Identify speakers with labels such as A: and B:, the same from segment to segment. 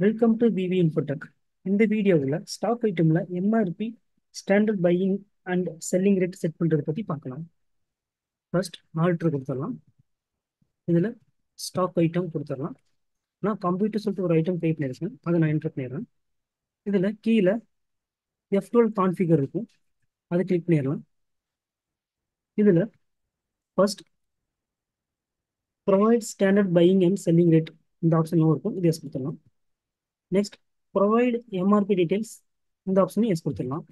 A: Welcome to V V Infotech. இந்த வீடியோவில் stock ஐட்டமில் MRP, standard buying and selling rate set பண்ணுறதை பற்றி பார்க்கலாம். ஃபர்ஸ்ட் ஆல்ட்ரு கொடுத்துடலாம். இதில் ஸ்டாக் ஐட்டம் கொடுத்துடலாம். நான் கம்ப்யூட்டர் சொல்லிட்டு ஒரு ஐட்டம் கிரியேட் பண்ணியிருக்கேன், அதை நான் என்டர் பண்ணிடுறேன். இதில் கீழே F12 கான்ஃபிகர் இருக்கும், அதை கிளிக் பண்ணிடலாம். இதில் first provide standard buying and selling rate இந்த ஆப்ஷன் இருக்கும், இது எஸ் கொடுத்துடலாம். நெக்ஸ்ட் ப்ரொவைட் எம்ஆர்பி டீடைல்ஸ் இந்த ஆப்ஷனையும் எஸ் கொடுத்துடலாம்.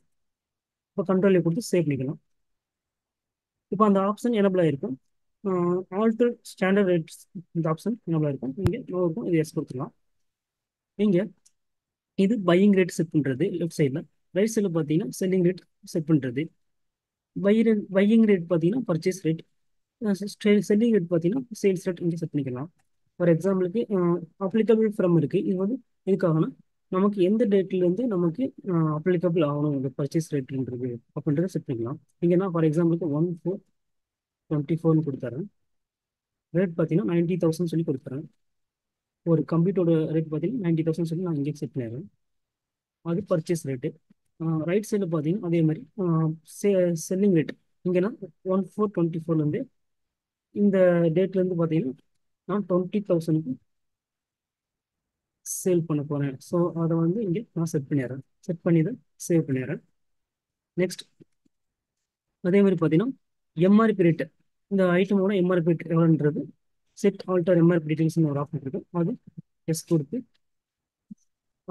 A: இப்போ கண்ட்ரோல் கொடுத்து சேவ் பண்ணிக்கலாம். இப்போ அந்த ஆப்ஷன் எனபிள் ஆயிருக்கும். ஆல்டர் ஸ்டாண்டர்ட் ரேட்ஸ் இந்த ஆப்ஷன் எனபிள் ஆயிருக்கும். இங்கே நோ இருக்கும், இது எஸ் கொடுத்துக்கலாம். இங்கே இது பையிங் ரேட் செட் பண்ணுறது லெஃப்ட் சைடில், ரைட் சைடில் பார்த்தீங்கன்னா செல்லிங் ரேட் செட் பண்ணுறது. பையிங் ரேட் பார்த்தீங்கன்னா பர்ச்சேஸ் ரேட், செல்லிங் ரேட் பார்த்தீங்கன்னா சேல்ஸ் ரேட் இங்கே செட் பண்ணிக்கலாம். ஃபார் எக்ஸாம்பிளுக்கு அப்ளிகபிள் ஃப்ரம் இருக்குது. இது வந்து எதுக்காகனா நமக்கு எந்த டேட்லேருந்து நமக்கு அப்ளிகபிள் ஆகணும் இந்த பர்ச்சேஸ் ரேட்ன்றது அப்படின்றத செட் பண்ணிக்கலாம். இங்கன்னா ஃபார் எக்ஸாம்பிளுக்கு 1/4/24 கொடுத்துறேன். ரேட் பார்த்தீங்கன்னா 90,000 சொல்லி கொடுத்துறேன். ஒரு கம்ப்யூட்டரோட ரேட் பார்த்தீங்கன்னா 90,000 சொல்லி நான் இங்கே செட் பண்ணிடுறேன். அது பர்ச்சேஸ் ரேட்டு. ரைட் சைடில் பார்த்தீங்கன்னா அதே மாதிரி செல்லிங் ரேட் இங்கேனா 1/4/24 இந்த டேட்லேருந்து பார்த்தீங்கன்னா நான் 20,000க்கு சேல் பண்ண போகிறேன். ஸோ அதை வந்து இங்கே நான் செட் பண்ணிடுறேன். செட் பண்ணி தான் சேவ் பண்ணிடுறேன். நெக்ஸ்ட் அதே மாதிரி பார்த்தீங்கன்னா எம்ஆர்பி ரேட்டு, இந்த ஐட்டமோட எம்ஆர்பி ரேட் எவ்வளோன்றது செட் ஆல்டர் எம்ஆர்பி டீடைல்ஸ்னு ஒரு ஆப்ஷன் இருக்குது, அது எஸ் கொடுத்து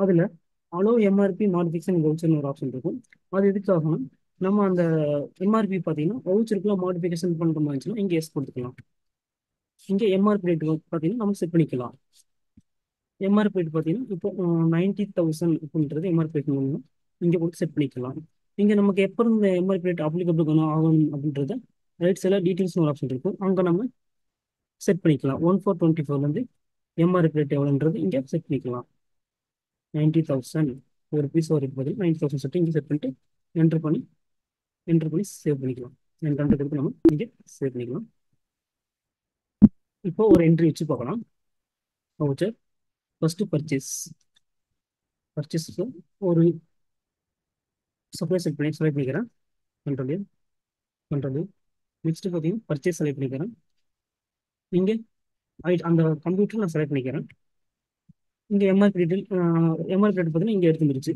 A: அதில் அலோ எம்ஆர்பி மாடிஃபிகேஷன் வவுச்சர்னு ஒரு ஆப்ஷன் இருக்கும். அது எதுக்காகணும் நம்ம அந்த எம்ஆர்பி பார்த்தீங்கன்னா வவுச்சருக்குள்ள மாடிஃபிகேஷன் பண்ணுற மாதிரி இருந்துச்சுன்னா இங்கே எஸ் கொடுத்துக்கலாம். இங்கே எம்ஆர்பி ரேட் பார்த்தீங்கன்னா நம்ம செட் பண்ணிக்கலாம். எம்ஆர்பி ரேட் பார்த்தீங்கன்னா இப்போ 90,000 அப்படின்றது எம்ஆர்பி ரேட் மூலம் இங்கே கொடுத்து செட் பண்ணிக்கலாம். இங்கே நமக்கு எப்போ இந்த எம்ஆர்பி ரேட் அப்ளிகபிள் ஆகும் அப்படின்றத ரைட் சைடில் டீட்டெயில்ஸ்னு ஒரு ஆப்ஷன் இருக்கும், அங்கே நம்ம செட் பண்ணிக்கலாம். 1/4/24 எம்ஆர்பி ரேட் எவ்வளோன்றது இங்கே செட் பண்ணிக்கலாம். 90,000 ஒரு பீஸ் ஒரு பதில் 90,000 செட்டு இங்கே செட் பண்ணிட்டு என்ட்ரு பண்ணி சேவ் பண்ணிக்கலாம். என் கண்ட்ரி கொடுத்து நம்ம இங்கே சேவ் பண்ணிக்கலாம். இப்போ ஒரு என்ட்ரி வச்சு பார்க்கலாம். வவுச்சர் ஃபர்ஸ்ட் பர்ச்சேஸ் ஒரு சப்ளை செலக்ட் பண்ணிக்கிறேன். கண்ட்ரோல் நெக்ஸ்ட் பார்த்தீங்கன்னா பர்ச்சேஸ் செலக்ட் பண்ணிக்கிறேன். இங்கே அந்த கம்ப்யூட்டர் நான் செலக்ட் பண்ணிக்கிறேன். இங்கே எம்ஆர்பி ரேட் பார்த்தீங்கன்னா இங்கே எடுத்து வந்துருச்சு.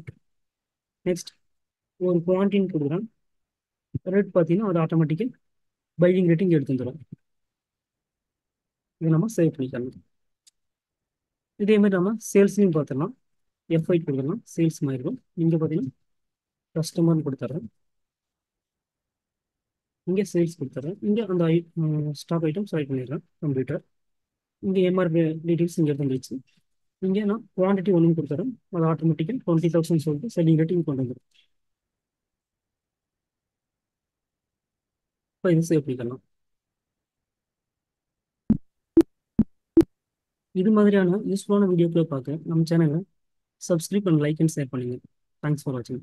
A: நெக்ஸ்ட் ஒரு குவான்டிட்டி கொடுக்குறேன். ரேட் பார்த்தீங்கன்னா அது ஆட்டோமேட்டிக்காக பையிங் ரேட் இங்கே எடுத்து வந்துடும். இதை நம்ம சேவ் பண்ணிக்கலாம். இதே மாதிரி நம்ம சேல்ஸ்லையும் பார்த்துடலாம். F8 கொடுத்துடலாம், சேல்ஸ் மாதிரி இருக்கும். இங்கே பார்த்தீங்கன்னா கஸ்டமர்னு கொடுத்துட்றேன். இங்கே சேல்ஸ் கொடுத்துட்றேன். இங்கே அந்த ஸ்டாக் ஐட்டம் செலக்ட் பண்ணிடுறேன் கம்ப்யூட்டர். இங்கே எம்ஆர்பி டீட்டெயில்ஸ் இங்கே எடுத்து வந்துருச்சு. இங்கே நான் குவான்டிட்டி ஒன்றும் கொடுத்துறேன், அது ஆட்டோமேட்டிக்காக 20,000 சொல்லிட்டு செல்லிங் ரேட் இங்கே கொண்டு வந்துடும். இப்போ இது சேவ் பண்ணிக்கலாம். இது மாதிரியான யூஸ்ஃபுல்லான வீடியோக்களை பார்க்க நம்ம சேனலை subscribe and like and share பண்ணுங்கள். தேங்க்ஸ் ஃபார் வாட்சிங்.